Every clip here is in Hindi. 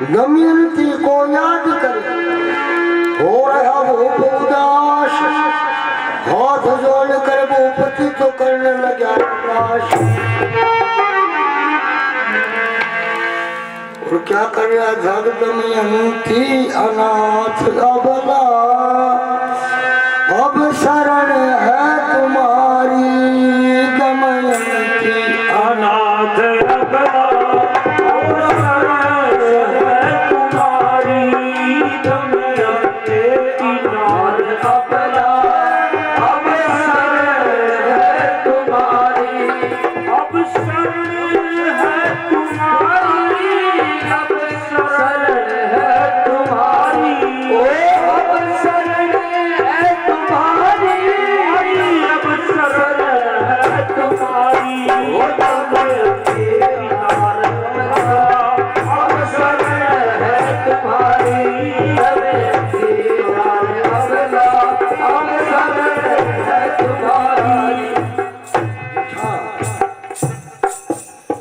दमयंती को याद कर हो रहा वो उदास, हाथ जोड़ कर वो पति तो करने लगा निराश। और क्या कर रहा जग दमयंती अनाथ अबला, अब शरण है तुम्हारी दमयंती अनाथ अबला,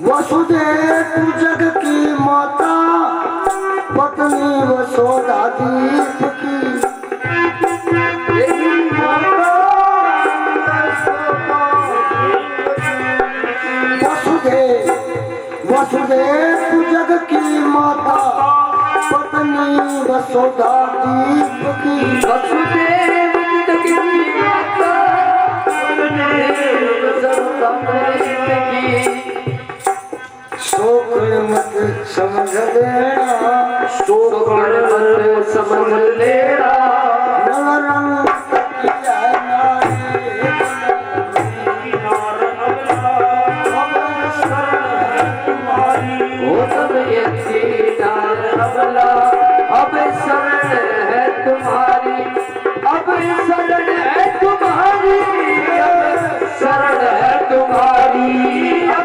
वसुदेव जग की माता, पत्नी वसुधा दीप की। वसुदेव जग की माता, पत्नी वसुधा दीप की। वसुदेव जग की माता, पत्नी वसुधा दीप की। शोकड़ मत समझ लेना, शोकड़ मत समझ लेना, नवरंग तकिया नारी, ओ दमयंती नार अबला, अब शरण है तुम्हारी, अब शरण है तुम्हारी, अब शरण है तुम्हारी, अब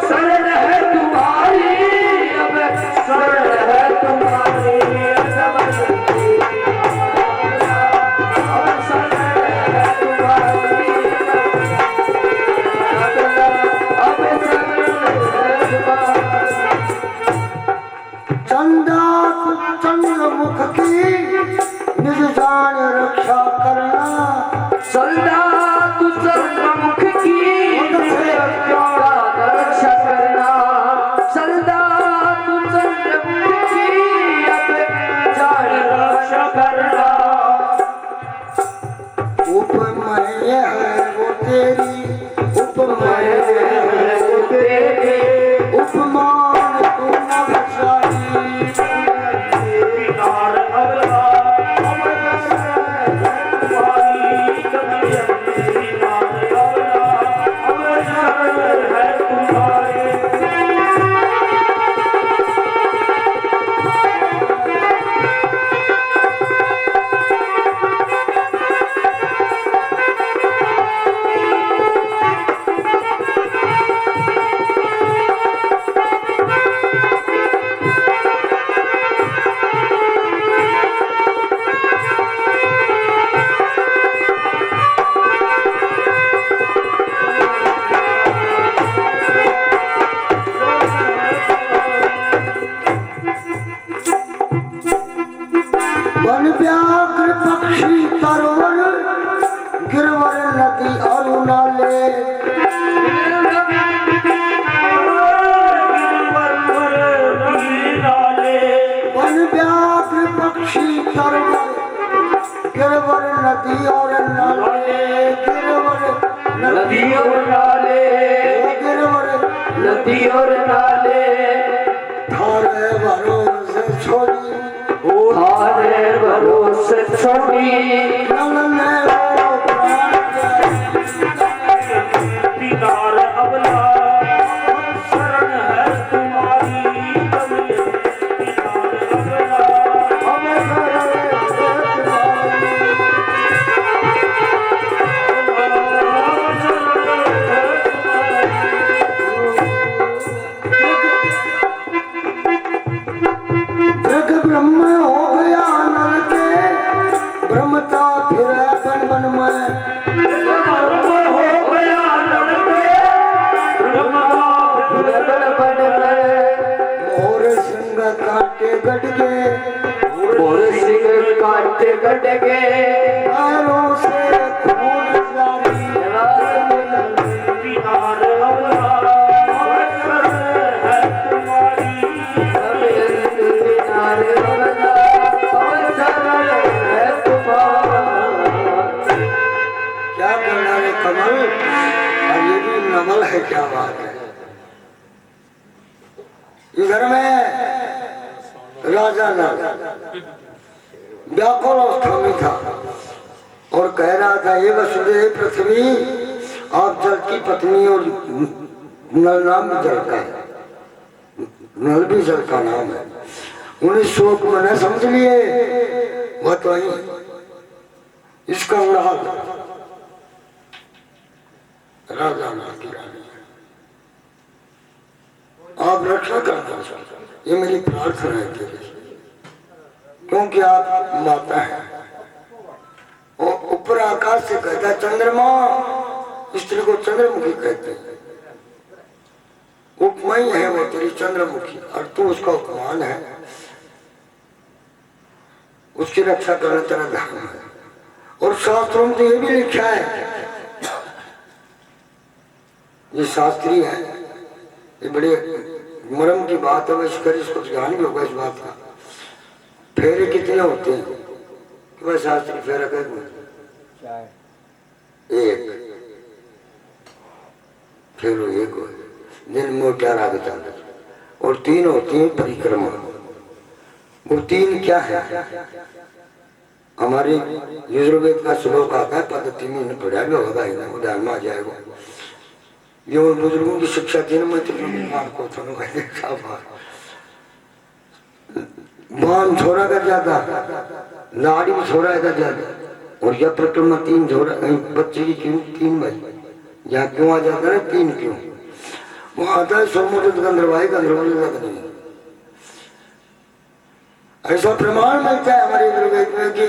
शरण है तुम्हारी, अब शरण है तुम्हारी। अब शरण है तुम्हारी, अब शरण है तुम्हारी। चंदा चंद्रमुख की निज जान रक्षा करना, चंदा तू चंद्रमुख की रक्षा करना, चंदा तू चंद्रमुख की अब जान रक्षा करना। उपमय है वो तेरी, उपमय है वो तेरे, उपमान तू नवसारी। वन व्याघ्र पक्षी तरवर, गिरवर नदी और नाले। वन व्याघ्र पक्षी तरवर, गिरवर नदी और नाले। गिरवर नदी और नाले, गिरवर नदी और नाले, थारे भरोसे छोड़ी, थारे भरोसे छोड़ी, नलने वो प्राण दीदार अबला, शरण है तुम्हारी दीदार अबला, हमें ब्रह्म हो गया नल के, ब्रह्मता फिर बन काटे गटके सिंह काटे गटके पैरों से खून जारी बिहार अवला शरण है तुम्हारी क्या करना है कमल, और ये भी नमल है, क्या बात है। इधर में राजा नल व्याकुल अवस्था में था और कह रहा था, ये वसुदेव पृथ्वी, आप जल की पत्नी और नल नाम भी जल का है, नल भी जल का नाम है। उन्हें शोक मैंने समझ लिए, वह तो ही इसका उड़ाल राजा नल की रानी है। आप रक्षा करना, ये मेरी प्रार्थना है तेरे से, क्योंकि आप माता है। और ऊपर आकाश से कहता है चंद्रमा, स्त्री को चंद्रमुखी कहते हैं, उपमयी है वो तेरी चंद्रमुखी, और तू उसका उपमान है, उसकी रक्षा करना तेरा धर्म है। और शास्त्रों में तो ये भी लिखा है, ये शास्त्री है, ये बड़े मरम की बात है, इसको ज्ञान भी होगा इस बात का। फेरे कितने होते हैं कि वह शास्त्री फेरा कर एक फेरो एक हो, दिन में 11 बजा, और 3 होती है परिक्रमा। वो 3 क्या है, हमारी यजुर्वेद का श्लोक आता है, पद्धति में पढ़ा भी होगा, वो ध्यान में आ जाएगा। ये उन बुजुर्गों की शिक्षा थी ना, मैं तो बाण छोड़ा कर जाता, लाड़ी में छोड़ा कर जाता, और यह प्रक्रम में 3 छोड़ा, बच्चे की क्यों 3 भाई, यहाँ क्यों आ जाता है 3 क्यों, वो आता है सोमोदित गंधर्वाई गंधर्व। ऐसा प्रमाण मिलता है हमारे यजुर्वेद में कि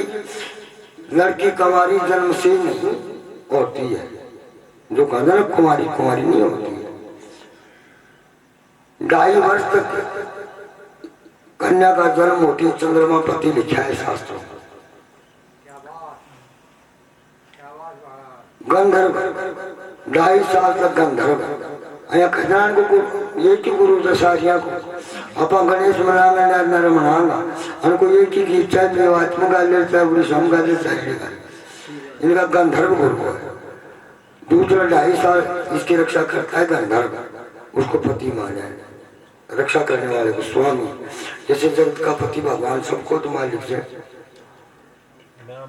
लड़की कुंवारी जन्म से नहीं होती है, जो कहते हैं कुंवारी कुंवारी नहीं होती है। 2.5 वर्ष तक कन्या का जन्म होती है, चंद्रमा पति लिखा है शास्त्रों में। गंधर्व 2.5 साल तक गंधर्व, અહીંયા ખજાન को एक ही गुरु दशारिया को अपा गणेश मनांगा नर मनांगा, और कोई एक ही की इच्छा है, आत्मा गा लेता है, बुरी सम गा लेता है, इनका गंधर्व गुरु है। दूसरा 2.5 साल इसकी रक्षा करता है गंधर्व, उसको पति माना है, रक्षा करने वाले को स्वामी, जैसे जगत का पति भगवान सबको तो मालिक से।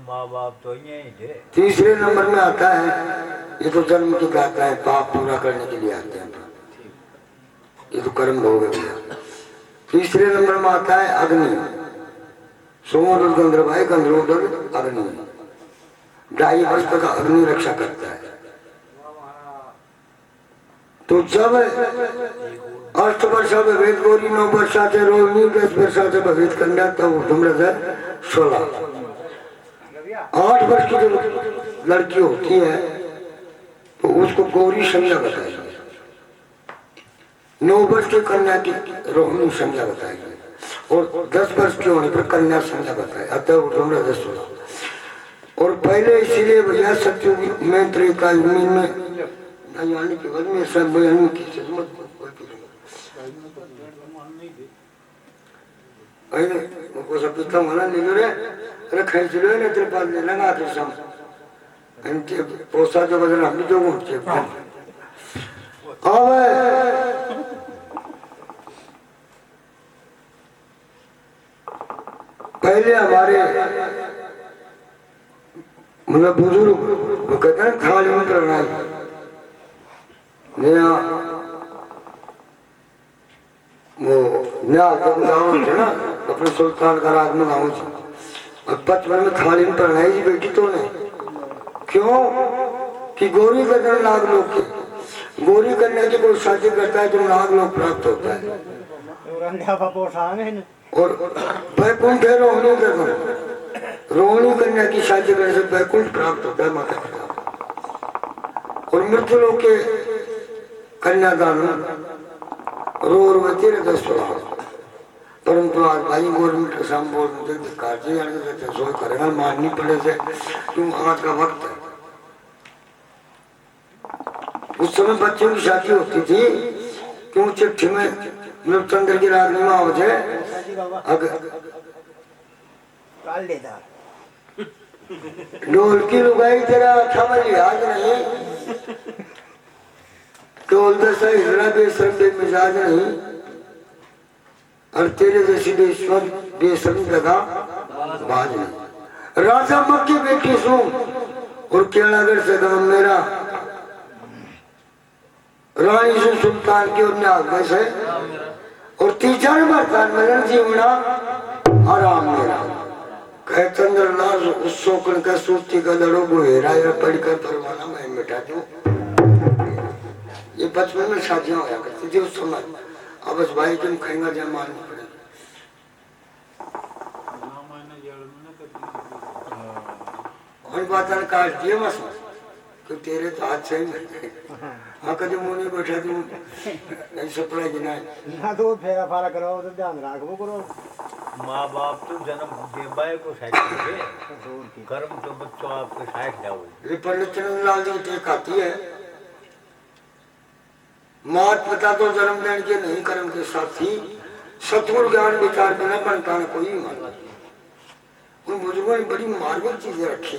माँ बाप तो यही थे। तीसरे नंबर में आता है, ये तो जन्म की गाता है, पाप पूरा करने के लिए आते हैं, ये तो कर्म भोग है। तीसरे नंबर में आता है अग्नि, सोमोदर गंधर्वाई गंधर्वोदर अग्नि, 2.5 वर्ष तक अग्नि रक्षा करता है। तो जब 8 वर्ष भवेद गौरी, 9 वर्षा से रोहिणी, 10 वर्षा से भवेद कन्या, तब धूम्रधर 16। 8 वर्ष की जो लड़की होती है तो उसको गौरी संज्ञा बताएगी, 9 वर्ष की कन्या की रोहिणी संज्ञा बताएगी, और 10 वर्ष की होने पर कन्या संज्ञा बताए, अतः वो धूम्रधर 16। और पहले इसीलिए भैया सत्युग में त्रेता युग में आने के बाद में सब बयान की खिदमत उनको सब पीता वाला ले लो रे, अरे खेच लो ना, तेरे पास ले लगा तो सब इनके पोसा जो बदल हम जो घूमते अब पहले हमारे मतलब बुजुर्ग वो कहते हैं थाली में प्रणाली नया वो नया गाँव थे ना, अपने सुल्तान का राज में गाँव थे, और 55 में थाली में प्रणाली जी बेटी तो नहीं, क्यों कि गौरी का जन्म नाग लोग के, गौरी करने की कोई शादी करता है तो नाग लोग प्राप्त होता है, और वैकुंठ है रोहिणी का जन्म, रोहिणी कन्या की शादी करने से वैकुंठ प्राप्त होता है माता पिता, और मृत्यु लोग के कन्यादान रोरवती 10 16। परंतु आज भाई गवर्नमेंट शाम बोल कार्य सोच करेगा माननी पड़े से क्यों आज का वक्त है। उस समय बच्चों की शादी होती थी क्यों चिट्ठी में मतलब चंद्र की रात में हो जाए ढोल की लुगाई तेरा थमल लिहाज नहीं, ढोल दसा हिजरा बेशरम बेमिजाज नहीं, और तेरे जैसी बेशरम जगह बाज नहीं। राजा मक्की बेटी सू और केलागढ़ से गांव मेरा, रानी से सुल्तान की और से और तीजा बर्तान मिलन जीवना आराम मेरा। कह चंद्रलाल उस शोकन का सूती का लड़ो गुहेरा पढ़कर परवाना मैं मिटा दूं। ये बचपन में शादियां होया करती थी उस समय। अब बस भाई तुम कहेंगे जब माननी पड़ेगी। और बात काट दिए बस तो तेरे तो हाथ से ही हाँ कभी मुँह नहीं बैठा तू नहीं सपना गिना ना तो फेरा फारा करो तो ध्यान रखो करो। माँ बाप तो जन्म देवाए को साइड कर्म तो बच्चों आपके साइड जाओ। ये पंडित चंद्रलाल जी टेक आती है। मात पिता तो जन्म देने के नहीं कर्म के साथी सतगुरु ज्ञान विचार बिना बनता है कोई मान। उन बुजुर्गों ने बड़ी मार्मिक चीजें रखी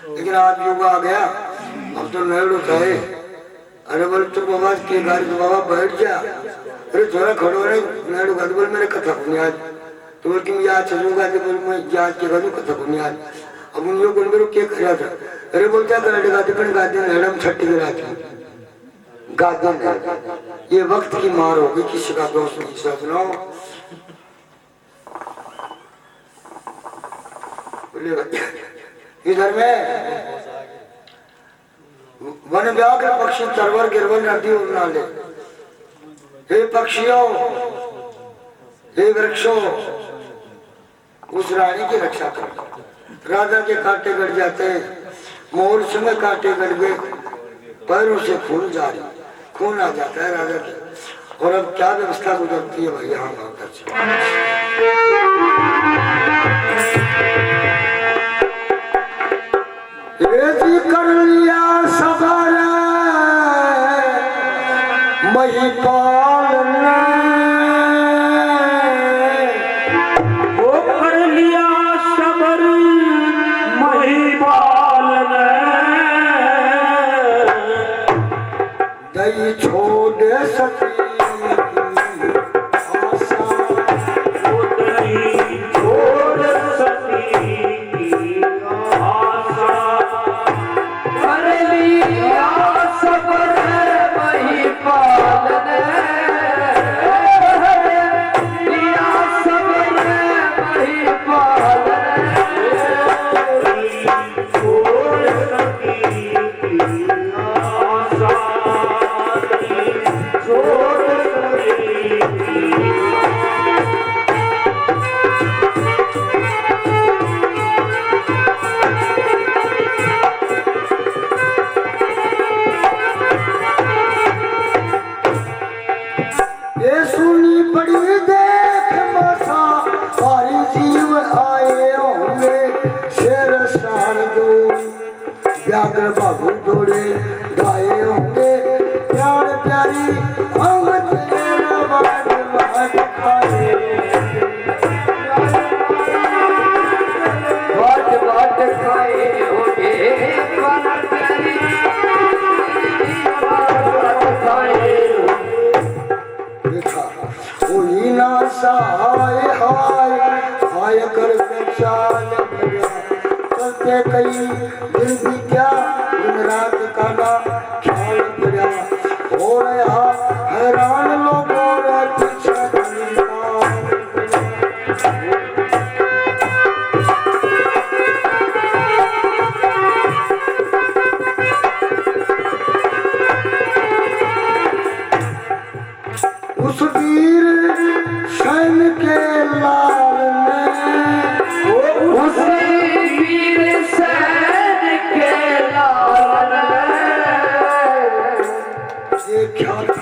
लेकिन आज युग आ गया अब तो नेड़ो चाहे। अरे बोल तू बाबा के गाड़ी तो बाबा बैठ जा। अरे थोड़ा खड़ो रहे नेड़ो का बोल मेरे कथा को नहीं आज तो बोल कि याद चलूंगा तो बोल मैं याद के गाड़ी कथा को नहीं आज। अब उन लोगों ने क्या खड़ा था। अरे बोल क्या कर गाते पर गाते नेड़म छट्टी के रात गाते ये वक्त की मार होगी किसी का दोस्त नहीं समझना। इधर में वन व्याघ्र पक्षी तरवर गिरवर नदी और नाले। हे पक्षियों हे वृक्षों उस रानी की रक्षा कर। राजा के कांटे गड़ जाते हैं मोर समय कांटे गड़ गए पैरों से खून जारी खून आ जाता है राजा की। और अब क्या व्यवस्था गुजरती है भाई यहाँ जी कर लिया सबर महिपाल ने वो कर लिया सबर महिपाल ने दई छोड़ सकी व्याघ्र बाबू जोड़े गाए होंगे प्यार प्यारी अंग तेरा बाट बाट खाए होंगे प्यार प्यारी देखा कोई ना सहाय हाय हाय कर चाल चलते कई दिन भी क्या दिन रात का ना ख्याल पड़ा हो रहा हैरान लोगों ने पीछे उस वीर सैन के लाल ने उस वीर सैन के लाल ने देखा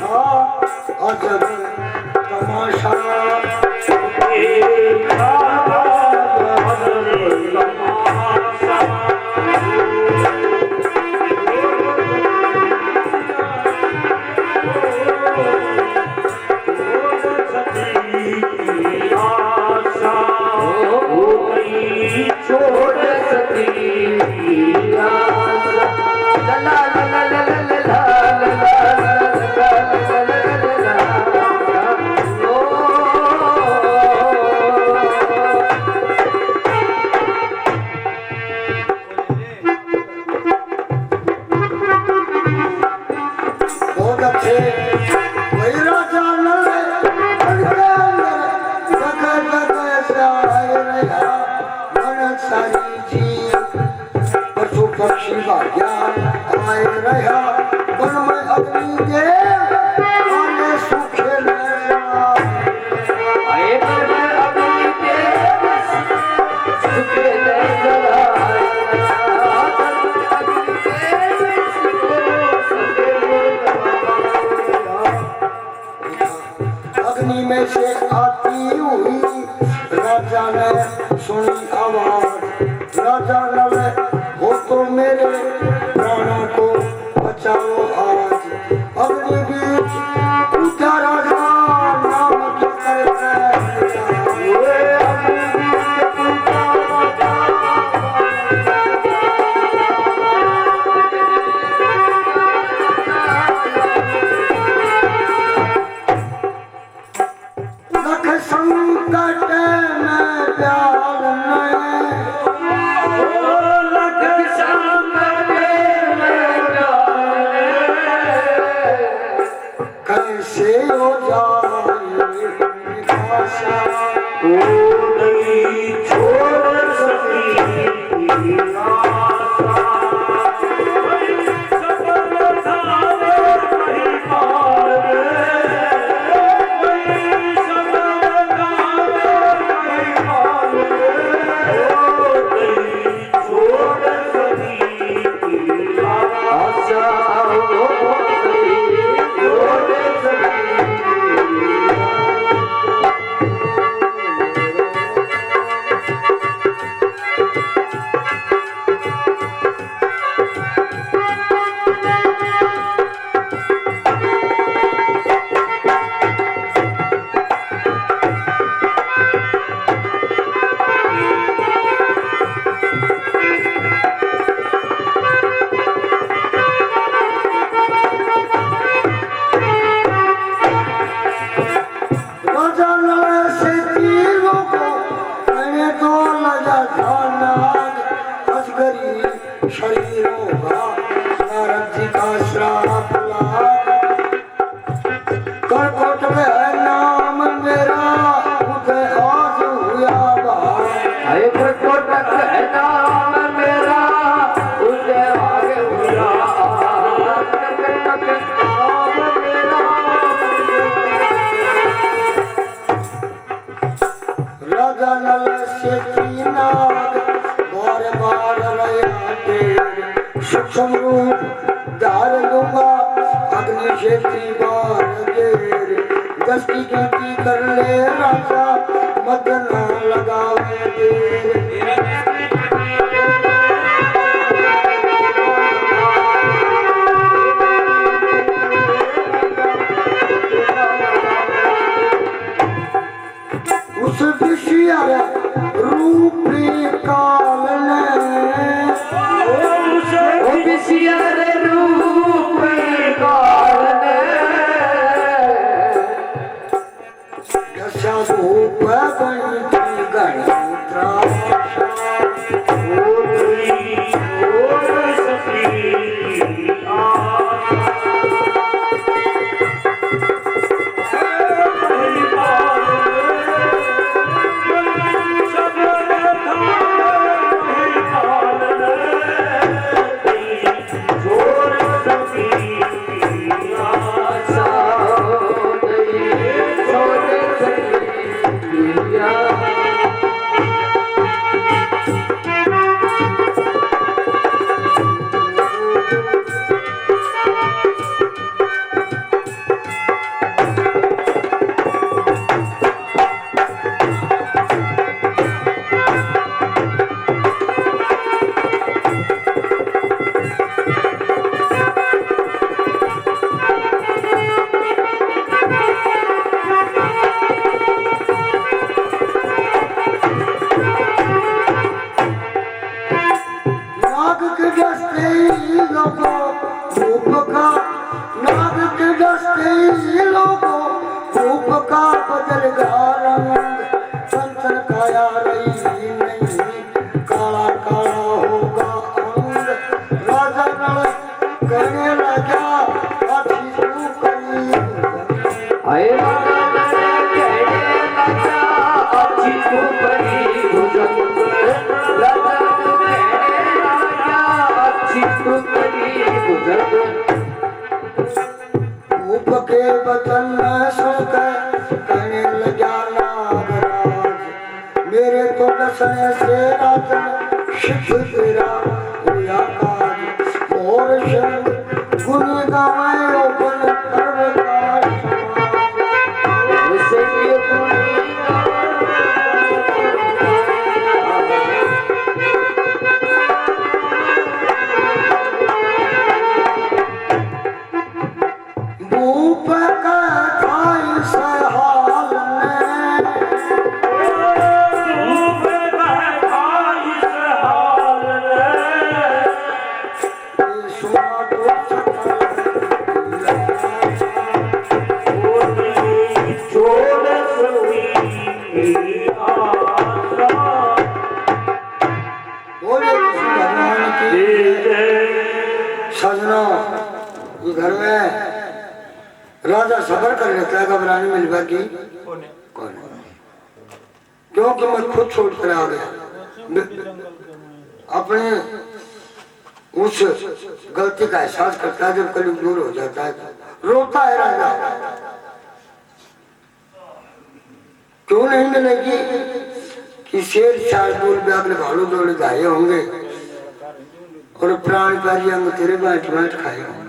बसाए रहा मन सारी जी पशु पक्षी भाग्या आए रहा मन में अग्नि देव आने सुखे लगा आए मैं अपनी देव सुखे ले जला अग्नि में से आती हुई राजा ने सुनी आवाज राजा ने हो तो मेरे प्राणों को बचाओ आज अग्नि बीच पूछा राजा नाम क्या करता लख संकट में प्यार में लख संकट में कैसे हो जाए निराशा नहीं छोड़ सकी राजा नल से तीनों को मैंने तो लगा था नाग असगरी शरीरों का नारद जी का श्राप लाग करकोट में है नाम मेरा उदय आज हुआ बाहर आए प्रकोटक है नाम मेरा उदय आगे हुआ प्रकोटक नाम मेरा राजा नल से नाग बार बार रया तेरे सूक्ष्म रूप धार लूंगा अग्नि से बार देर दस्ती ड्यूटी कर ले राजा मत न लगावे देर उस विषय रूपी काल ने ओ विषयर रूप काल ने दशा भूप गणित गणित्रा का बदल रंग चंचल काया रही नहीं काला काला होगा अंग राजा नल कहने लगा अच्छी तू करी आए कहने लगा अच्छी तू दर्शन से रातन सिद्ध तेरा हुआ काज और शब्द गुण गावे ओपन कर्म का समाज उसे भी गुण भूप का थाई सहाल में धूप बहता इस हाल में सुना तो छोड़ सभी आशा बोले कृष्ण भगवान की सजना ये घर में राजा सबर कर लेता है घबराने मिल बाकी कौन क्योंकि मैं खुद छोड़ कर आ गया अपने उस गलती का एहसास करता है जब कलयुग दूर हो जाता है रोता है राजा क्यों नहीं मिलेगी कि शेर चार दूर व्याघ्र भालू दौड़े गाये होंगे और प्राण कार्य अंग तेरे बाट बाट खाए होंगे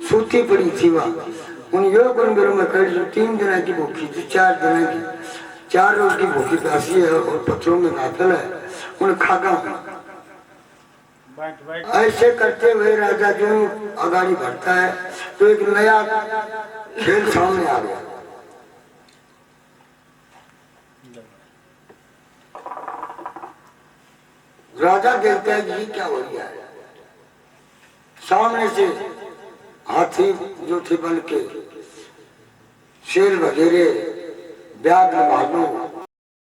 सूती पड़ी थी वहां उन योग में कर 3 दिन की भूखी थी 4 दिन की 4 रोज की भूखी प्यासी है और पत्थरों में गाफिल है उन्हें खागा ऐसे करते हुए राजा जो आगाड़ी बढ़ता है तो एक नया खेल सामने आ गया राजा देखता है कि ये क्या हो गया है सामने से हाथी जो थे बल के शेर वगैरह व्याघ्र भालू